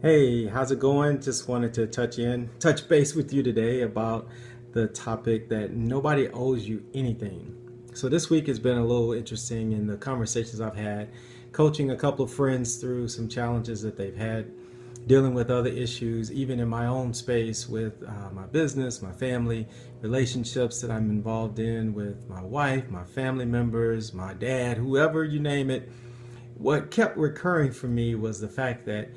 Hey, how's it going? Just wanted to touch base with you today about the topic that nobody owes you anything. So this week has been a little interesting in the conversations I've had, coaching a couple of friends through some challenges that they've had, dealing with other issues, even in my own space with my business, my family, relationships that I'm involved in with my wife, my family members, my dad, whoever you name it. What kept recurring for me was the fact that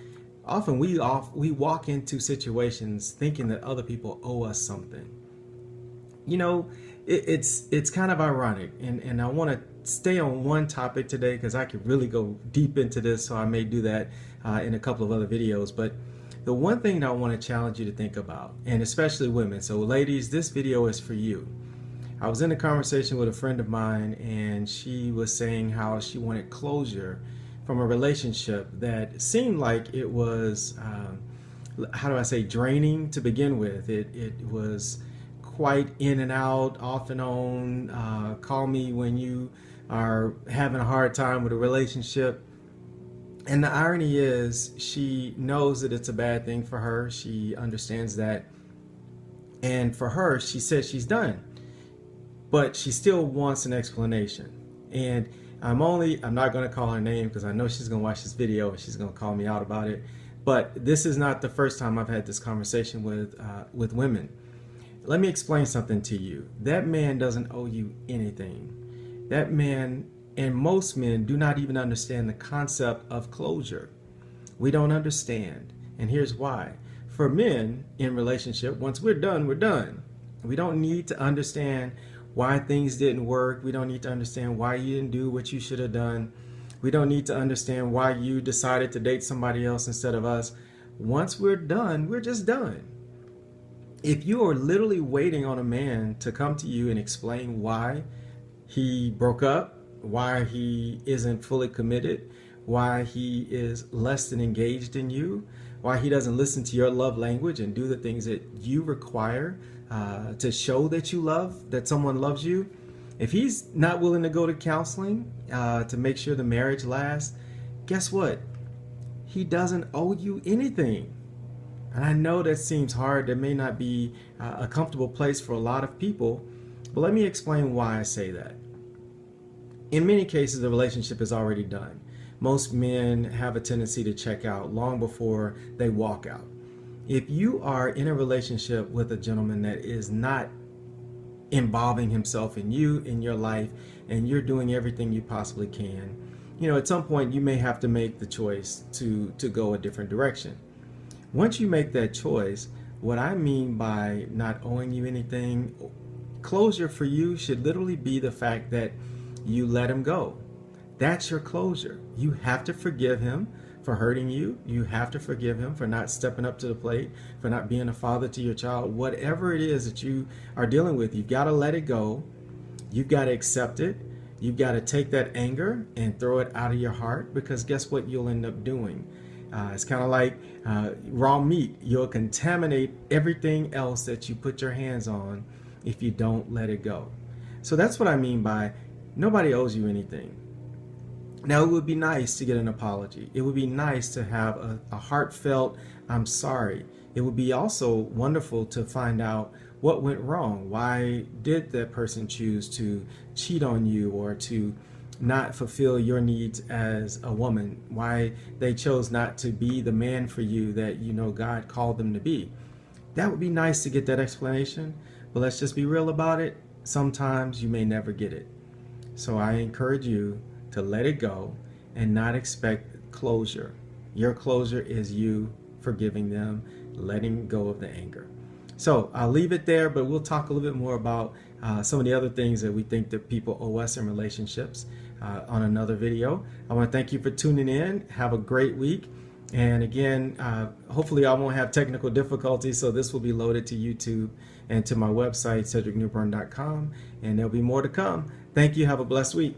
often we walk into situations thinking that other people owe us something. You know, it's kind of ironic, and I want to stay on one topic today because I could really go deep into this, so I may do that in a couple of other videos. But the one thing that I want to challenge you to think about, and especially women, so ladies, this video is for you. I was in a conversation with a friend of mine, and she was saying how she wanted closure from a relationship that seemed like it was, how do I say, draining to begin with. It was quite in and out, off and on. Call me when you are having a hard time with a relationship. And the irony is, she knows that it's a bad thing for her. She understands that. And for her, she says she's done, but she still wants an explanation. And I'm not going to call her name because I know she's going to watch this video and she's going to call me out about it. But this is not the first time I've had this conversation with women. Let me explain something to you. That man doesn't owe you anything. That man and most men do not even understand the concept of closure. We don't understand. And here's why. For men in relationship, once we're done, we're done. We don't need to understand why things didn't work. We don't need to understand why you didn't do what you should have done. We don't need to understand why you decided to date somebody else instead of us. Once we're done, we're just done. If you are literally waiting on a man to come to you and explain why he broke up, why he isn't fully committed, why he is less than engaged in you, why he doesn't listen to your love language and do the things that you require to show that you love, that someone loves you. If he's not willing to go to counseling to make sure the marriage lasts, guess what? He doesn't owe you anything. And I know that seems hard. That may not be a comfortable place for a lot of people, but let me explain why I say that. In many cases, the relationship is already done. Most men have a tendency to check out long before they walk out. If you are in a relationship with a gentleman that is not involving himself in you, in your life, and you're doing everything you possibly can, at some point you may have to make the choice to go a different direction. Once you make that choice, what I mean by not owing you anything, closure for you should literally be the fact that you let him go. That's your closure. You have to forgive him for hurting you. You have to forgive him for not stepping up to the plate, for not being a father to your child. Whatever it is that you are dealing with, you've got to let it go. You've got to accept it. You've got to take that anger and throw it out of your heart, because guess what you'll end up doing? It's kind of like raw meat. You'll contaminate everything else that you put your hands on if you don't let it go. So that's what I mean by nobody owes you anything. Now, it would be nice to get an apology. It would be nice to have a heartfelt, I'm sorry. It would be also wonderful to find out what went wrong. Why did that person choose to cheat on you or to not fulfill your needs as a woman? Why they chose not to be the man for you that God called them to be? That would be nice to get that explanation, but let's just be real about it. Sometimes you may never get it. So I encourage you to let it go and not expect closure. Your closure is you forgiving them, letting go of the anger. So I'll leave it there, but we'll talk a little bit more about some of the other things that we think that people owe us in relationships on another video. I want to thank you for tuning in. Have a great week. And again, hopefully I won't have technical difficulties, so this will be loaded to YouTube and to my website, cedricnewburn.com, and there'll be more to come. Thank you. Have a blessed week.